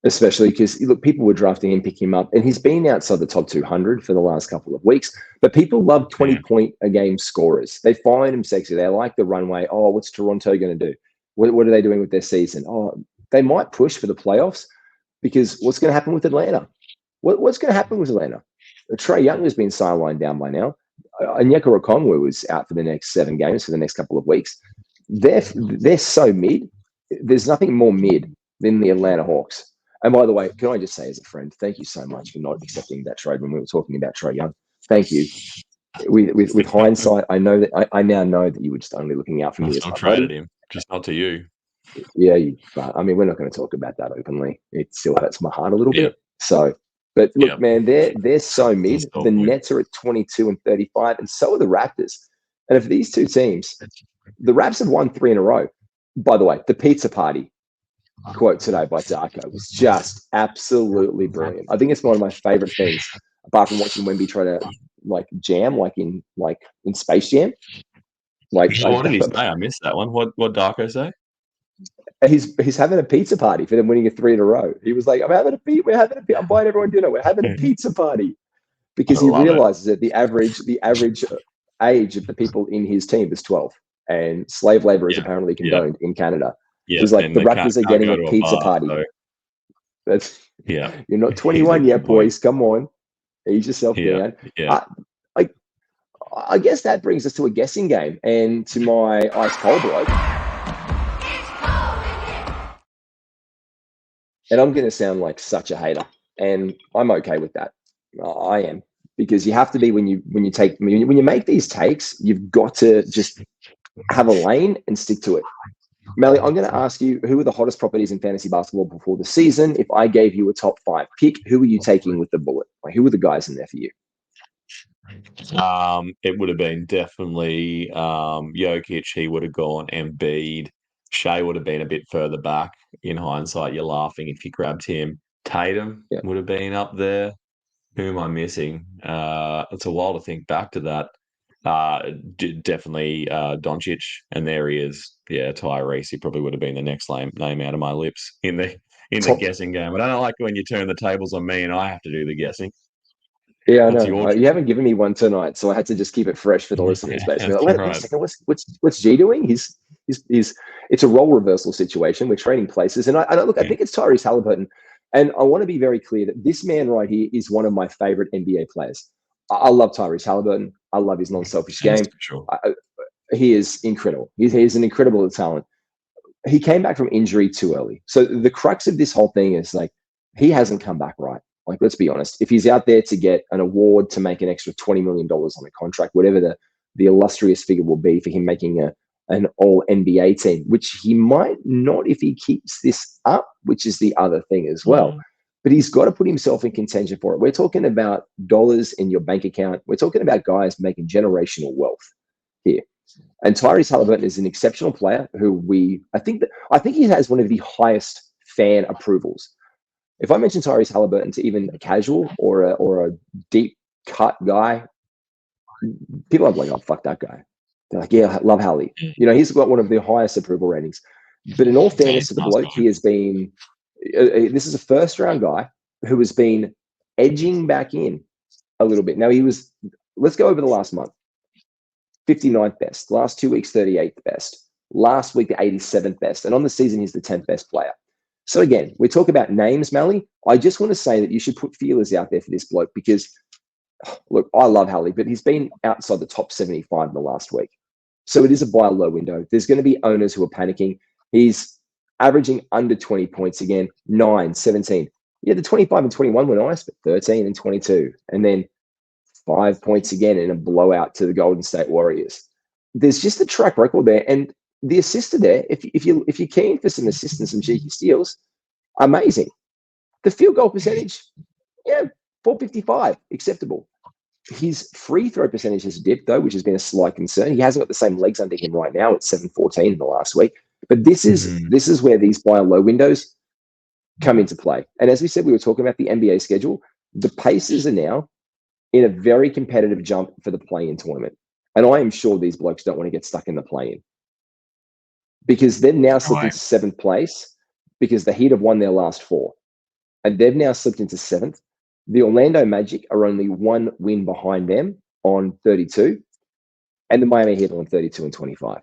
Especially because, look, people were drafting him, pick him up, and he's been outside the top 200 for the last couple of weeks. But people love 20-point-a-game scorers. They find him sexy. They like the runway. Oh, what's Toronto going to do? What are they doing with their season? Oh, they might push for the playoffs because what's going to happen with Atlanta? What's going to happen with Atlanta? Trae Young has been sidelined down by now. Onyeka Okongwu was out for the next 7 games for the next couple of weeks. they're so mid. There's nothing more mid than the Atlanta Hawks. And by the way, can I just say as a friend, thank you so much for not accepting that trade when we were talking about Trae Young. Thank you. With hindsight, I know that I now know that you were just only looking out for me as my traded buddy. him, just not to you. Yeah, but I mean, we're not going to talk about that openly. It still hurts my heart a little bit. So, but look, man, they're so mid. The Nets are at 22 and 35, and so are the Raptors. And if these two teams, the Raps have won 3 in a row. By the way, the pizza party quote today by Darko was just absolutely brilliant. I think it's one of my favorite things, apart from watching Wemby try to jam like in Space Jam. What did he say? I missed that one. What Darko say? He's having a pizza party for them winning a 3 in a row. He was like, we're having a pizza. I'm buying everyone dinner. We're having a pizza party. Because he realizes that the average age of the people in his team is 12. And slave labor is apparently condoned in Canada. He's like, the Raptors are getting a pizza party. So. That's you're not 21 yet, boys. Come on. Ease yourself down. I guess that brings us to a guessing game and to my ice cold bloke. And I'm going to sound like such a hater, and I'm okay with that. I am, because you have to be when you make these takes, you've got to just have a lane and stick to it. Malley, I'm going to ask you, who are the hottest properties in fantasy basketball before the season? If I gave you a top 5 pick, who are you taking with the bullet? Who are the guys in there for you? It would have been definitely Jokic. He would have gone. Embiid. Shea would have been a bit further back. In hindsight, you're laughing if you grabbed him. Tatum would have been up there. Who am I missing? It's a while to think back to that. Definitely Doncic, and there he is. Yeah, Tyrese. He probably would have been the next name out of my lips in the guessing game. But I don't like when you turn the tables on me and I have to do the guessing. Yeah, I know. You haven't given me one tonight, so I had to just keep it fresh for the listeners. Basically, wait a second. What's G doing? He's it's a role reversal situation. We're trading places, and I think it's Tyrese Halliburton, and I want to be very clear that this man right here is one of my favorite NBA players. I love Tyrese Halliburton. I love his non-selfish game. Sure. He is incredible. He's an incredible talent. He came back from injury too early, so the crux of this whole thing is he hasn't come back right. Let's be honest. If he's out there to get an award to make an extra $20 million on a contract, whatever the illustrious figure will be for him making an all NBA team, which he might not if he keeps this up, which is the other thing as well. But he's got to put himself in contention for it. We're talking about dollars in your bank account. We're talking about guys making generational wealth here. And Tyrese Halliburton is an exceptional player who I think he has one of the highest fan approvals. If I mention Tyrese Halliburton to even a casual or a deep cut guy, people are like, "Oh, fuck that guy." They're like, "Yeah, I love Hali." He's got one of the highest approval ratings. But in all fairness to the bloke, he has been. This is a first-round guy who has been edging back in a little bit. Now let's go over the last month. 59th best. Last 2 weeks, 38th best. Last week, the 87th best. And on the season, he's the 10th best player. So again, we talk about names, Malley. I just want to say that you should put feelers out there for this bloke because, look, I love Hali, but he's been outside the top 75 in the last week. So it is a buy low window. There's going to be owners who are panicking. He's averaging under 20 points again, 9, 17. Yeah, the 25 and 21 were nice, but 13 and 22. And then 5 points again in a blowout to the Golden State Warriors. There's just a track record there. And the assist there, if you're keen for some assists and some cheeky steals, amazing. The field goal percentage, 455, acceptable. His free throw percentage has dipped though, which has been a slight concern. He hasn't got the same legs under him right now at 714 in the last week. But this is where these buy low windows come into play. And as we said, we were talking about the NBA schedule. The Pacers are now in a very competitive jump for the play-in tournament. And I am sure these blokes don't want to get stuck in the play-in. Because they've now slipped into 7th place because the Heat have won their last 4. And they've now slipped into 7th. The Orlando Magic are only 1 win behind them on 32. And the Miami Heat are on 32 and 25.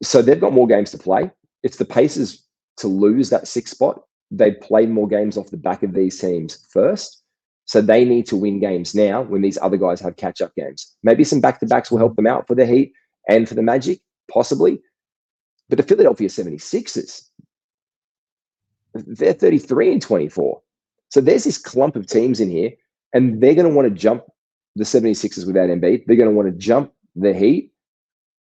So they've got more games to play. It's the Pacers to lose that 6th spot. They've played more games off the back of these teams first. So they need to win games now when these other guys have catch-up games. Maybe some back-to-backs will help them out for the Heat and for the Magic, possibly. But the Philadelphia 76ers, they're 33 and 24. So there's this clump of teams in here, and they're going to want to jump the 76ers without Embiid. They're going to want to jump the Heat,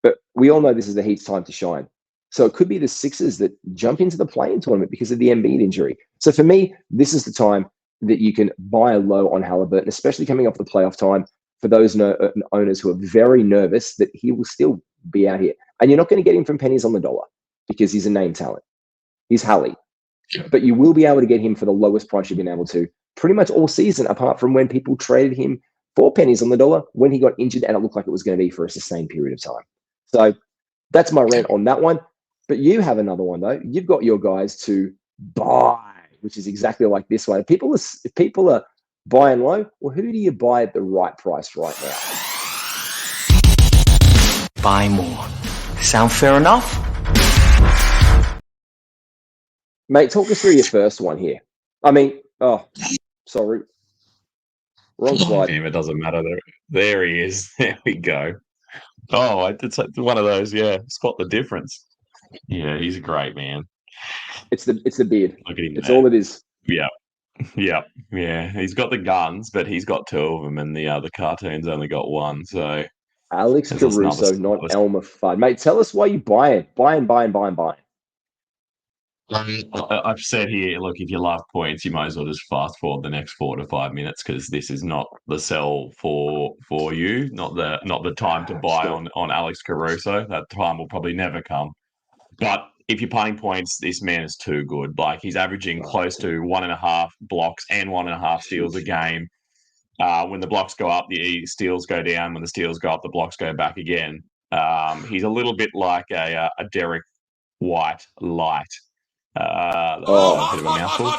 but we all know this is the Heat's time to shine. So it could be the Sixers that jump into the play-in tournament because of the Embiid injury. So for me, this is the time that you can buy low on Halliburton, especially coming off the playoff time, for those owners who are very nervous that he will still be out here. And you're not going to get him from pennies on the dollar because he's a name talent. He's Hali. But you will be able to get him for the lowest price you've been able to pretty much all season, apart from when people traded him for pennies on the dollar when he got injured and it looked like it was going to be for a sustained period of time. So that's my rant on that one. But you have another one, though. You've got your guys to buy, which is exactly like this one. If people are buying low, well, who do you buy at the right price right now? Buy more. Sound fair enough? Mate, talk us through your first one here. I mean, sorry. Wrong slide. Damn, it doesn't matter. There he is. There we go. Oh, it's one of those, spot the difference. Yeah, he's a great man. It's the beard. Look at him. It's all it is. Yeah. He's got the guns, but he's got two of them, and the cartoon's only got one. So Alex Caruso, not Elmer Fudd. Mate, tell us why you buying. I've said here, look, if you love points, you might as well just fast forward the next 4 to 5 minutes because this is not the sell for you, not the time to buy on Alex Caruso. That time will probably never come. But if you're playing points, this man is too good. Like he's averaging close to 1.5 blocks and 1.5 steals a game. When the blocks go up, the steals go down. When the steals go up, the blocks go back again. He's a little bit like a Derek White light. A bit of a mouthful.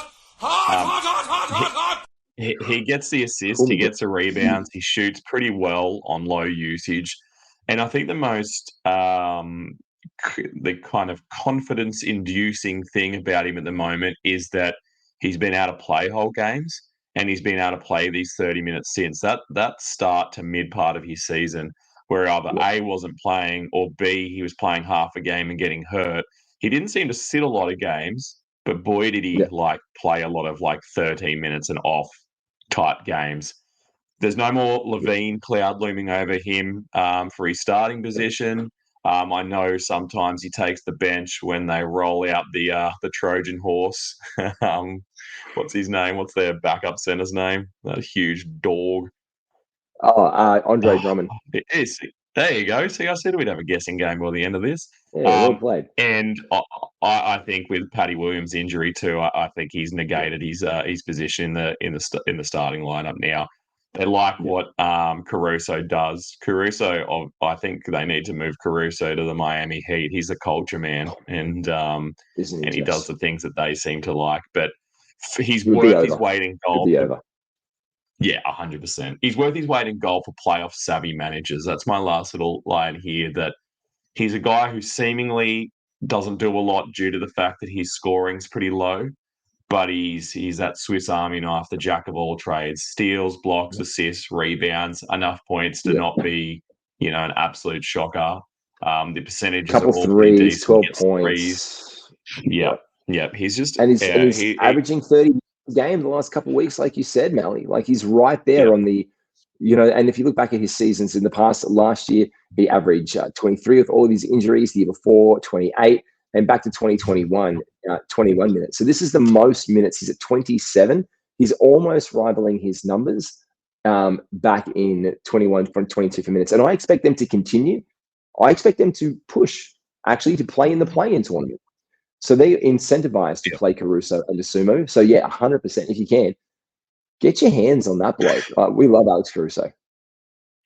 He gets the assist, he gets the rebounds, he shoots pretty well on low usage. And I think the most the kind of confidence-inducing thing about him at the moment is that he's been able to play whole games and he's been able to play these 30 minutes since that start to mid part of his season where either A, wasn't playing, or B, he was playing half a game and getting hurt. He didn't seem to sit a lot of games, but boy, did he play a lot of 13 minutes and off type games. There's no more Levine cloud looming over him for his starting position. I know sometimes he takes the bench when they roll out the Trojan horse. What's his name? What's their backup center's name? That huge dog. Andre Drummond. It is. There you go. See, I said we'd have a guessing game by the end of this. Yeah, well played. And I think with Patty Williams' injury too, I think he's negated his position in the starting lineup now. They like what Caruso does. Caruso, I think they need to move Caruso to the Miami Heat. He's a culture man, and he does the things that they seem to like. But he's worth his weight in gold. Yeah, 100%. He's worth his weight in gold for playoff savvy managers. That's my last little line here. That he's a guy who seemingly doesn't do a lot due to the fact that his scoring's pretty low. But he's that Swiss Army knife, the jack of all trades: steals, blocks, assists, rebounds, enough points to not be, an absolute shocker. The percentages couple are all threes, 12 points. Threes. Yeah. He's just he's averaging 30 games the last couple of weeks, like you said, Malley. Like he's right there on the, and if you look back at his seasons in the past, last year he averaged 23 with all of his injuries. The year before, 28. And back to 2021, 21 minutes. So this is the most minutes. He's at 27. He's almost rivaling his numbers back in 21 from 22 for minutes. And I expect them to continue. I expect them to push, actually, to play in the play-in tournament. So they're incentivized to play Caruso and Sumo. So, 100%, if you can, get your hands on that bloke. We love Alex Caruso.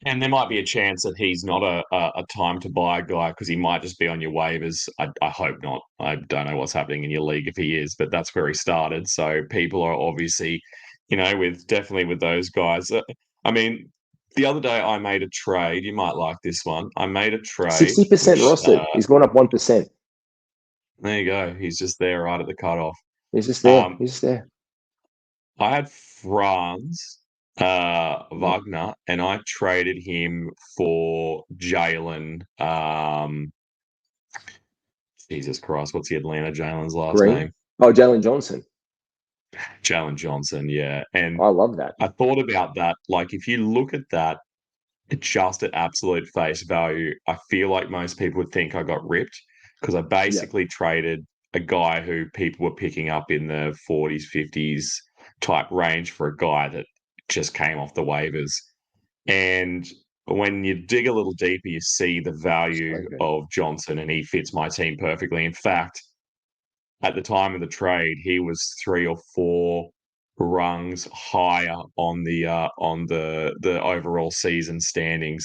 And there might be a chance that he's not a time to buy guy because he might just be on your waivers. I hope not. I don't know what's happening in your league if he is, but that's where he started. So people are obviously, with those guys. I mean, the other day I made a trade. You might like this one. I made a trade. 60% rostered. He's gone up 1%. There you go. He's just there right at the cutoff. He's just there. I had Franz Wagner, and I traded him for Jalen Jesus Christ, what's the Atlanta Jalen's last Green. name? Oh, Jalen Johnson. Jalen Johnson, yeah. And I love that. I thought about that. Like, if you look at that just at absolute face value, I feel like most people would think I got ripped because I basically traded a guy who people were picking up in the 40s, 50s type range for a guy that just came off the waivers. And when you dig a little deeper, you see the value Okay. of Johnson, and he fits my team perfectly. In fact, at the time of the trade, he was 3 or 4 rungs higher on the overall season standings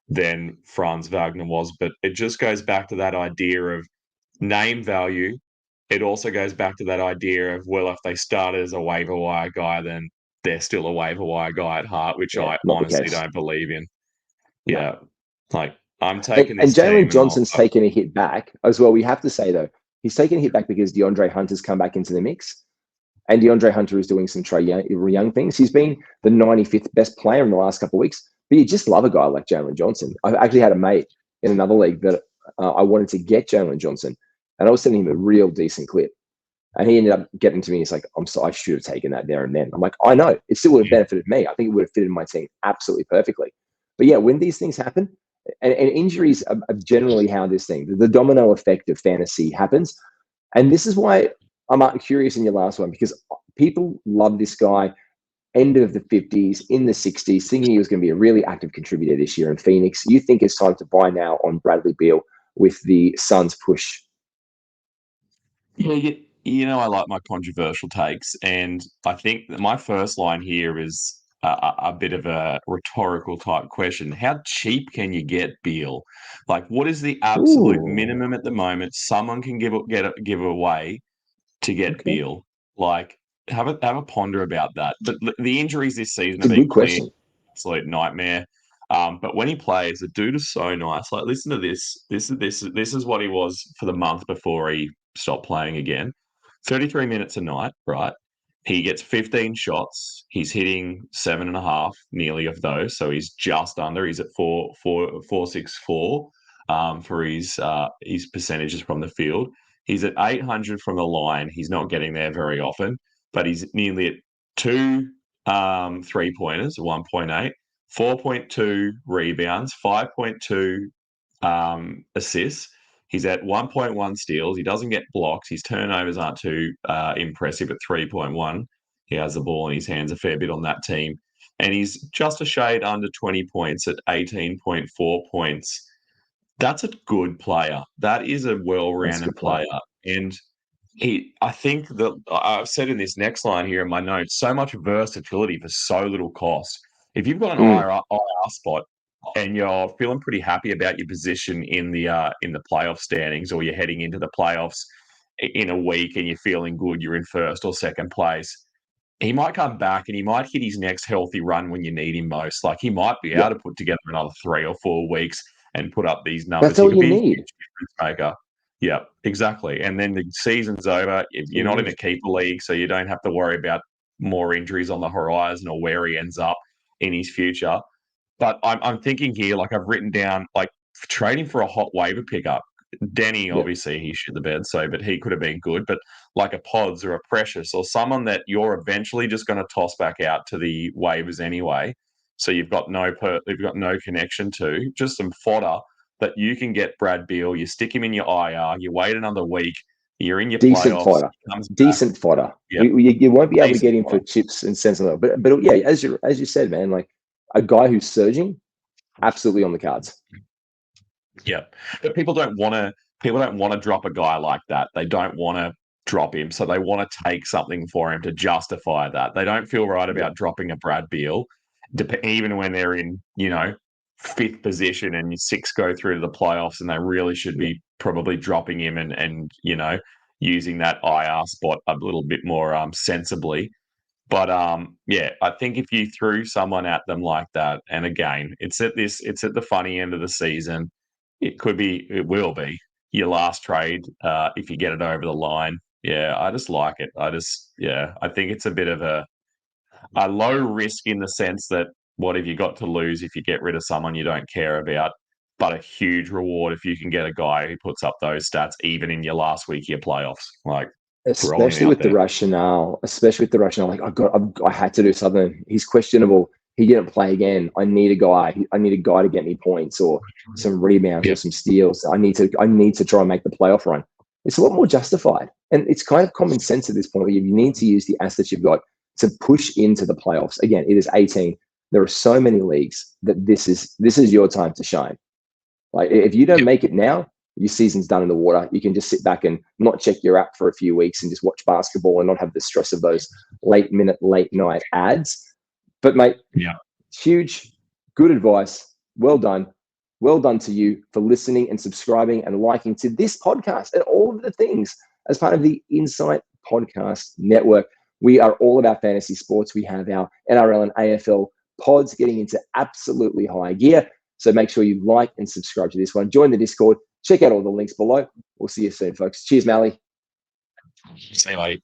than Franz Wagner was. But it just goes back to that idea of name value. It also goes back to that idea of, well, if they started as a waiver wire guy, then they're still a waiver wire guy at heart, which Yeah, I not the honestly case. don't believe in. No. Yeah. Like, I'm And, taking and this team Jalen and Johnson's taken a hit back as well. We have to say, though, he's taken a hit back because DeAndre Hunter's come back into the mix. And DeAndre Hunter is doing some Young things. He's been the 95th best player in the last couple of weeks. But you just love a guy like Jalen Johnson. I actually had a mate in another league that I wanted to get Jalen Johnson. And I was sending him a real decent clip. And he ended up getting to me. He's like, I should have taken that there and then. I'm like, I know. It still would have benefited me. I think it would have fitted my team absolutely perfectly. But yeah, when these things happen, and injuries are generally how this thing, the domino effect of fantasy happens. And this is why I'm curious in your last one, because people love this guy, end of the 50s, in the 60s, thinking he was going to be a really active contributor this year in Phoenix. You think it's time to buy now on Bradley Beal with the Suns push? Yeah, I like my controversial takes, and I think that my first line here is a bit of a rhetorical type question. How cheap can you get Beal? Like, what is the absolute Ooh, minimum at the moment someone can give away to get okay. Beal? Like, have a ponder about that. But the injuries this season It's have a been good clear, question. absolute nightmare. But when he plays, the dude is so nice. Like, listen to this. This is what he was for the month before he stopped playing again. 33 minutes a night, right? He gets 15 shots. He's hitting 7.5, nearly of those. So he's just under. He's at 4.64 for his percentages from the field. He's at 800 from the line. He's not getting there very often, but he's nearly at 2 3-pointers, 1.8, 4.2 rebounds, 5.2 assists. He's at 1.1 steals. He doesn't get blocks. His turnovers aren't too impressive at 3.1. He has the ball in his hands a fair bit on that team. And he's just a shade under 20 points at 18.4 points. That's a good player. That is a That's a well-rounded good player. player. And I think that I've said in this next line here in my notes, so much versatility for so little cost. If you've got an IR spot and you're feeling pretty happy about your position in the playoff standings, or you're heading into the playoffs in a week and you're feeling good, you're in first or second place, he might come back and he might hit his next healthy run when you need him most. Like, he might be able Yeah, to put together another 3 or 4 weeks and put up these numbers. that's He all could you be a need. huge difference maker. Yeah, exactly. And then the season's over. If That's all you're you not in a need. keeper league, so you don't have to worry about more injuries on the horizon or where he ends up in his future. But I'm thinking here, like, I've written down, like, trading for a hot waiver pickup. Denny, Yeah, obviously, he shit the bed, so, but he could have been good. But like a Pods or a Precious or someone that you're eventually just going to toss back out to the waivers anyway. So you've got no connection to, just some fodder that you can get Brad Beal. You stick him in your IR. You wait another week. You're in your decent playoffs. fodder. He comes back. Decent fodder. Yep, You won't be able to decent get him for fodder. chips and cents and all. But yeah, as you said, man, like a guy who's surging, absolutely on the cards. Yep. But people don't want to drop a guy like that. They don't want to drop him. So they want to take something for him to justify that. They don't feel right Yeah, about dropping a Brad Beal, even when they're in, fifth position and six go through to the playoffs, and they really should yeah. be probably dropping him and using that IR spot a little bit more sensibly. But yeah, I think if you threw someone at them like that, and again, it's at the funny end of the season. It will be your last trade if you get it over the line. Yeah, I just like it. I think it's a bit of a low risk in the sense that what have you got to lose if you get rid of someone you don't care about? but a huge reward if you can get a guy who puts up those stats even in your last week of your playoffs. Like, especially with the rationale. Like, I had to do something. He's questionable. He didn't play again. I need a guy. I need a guy to get me points or some rebounds or some steals. I need to try and make the playoff run. It's a lot more justified, and it's kind of common sense at this point. Where you need to use the assets you've got to push into the playoffs. Again, it is 18. There are so many leagues that this is your time to shine. Like, if you don't make it now, your season's done in the water. You can just sit back and not check your app for a few weeks and just watch basketball and not have the stress of those late night ads. But mate, huge, good advice. Well done. Well done to you for listening and subscribing and liking to this podcast and all of the things as part of the Insight Podcast Network. We are all about fantasy sports. We have our NRL and AFL pods getting into absolutely high gear. So make sure you like and subscribe to this one. Join the Discord. Check out all the links below. We'll see you soon, folks. Cheers, Malley. See you, mate.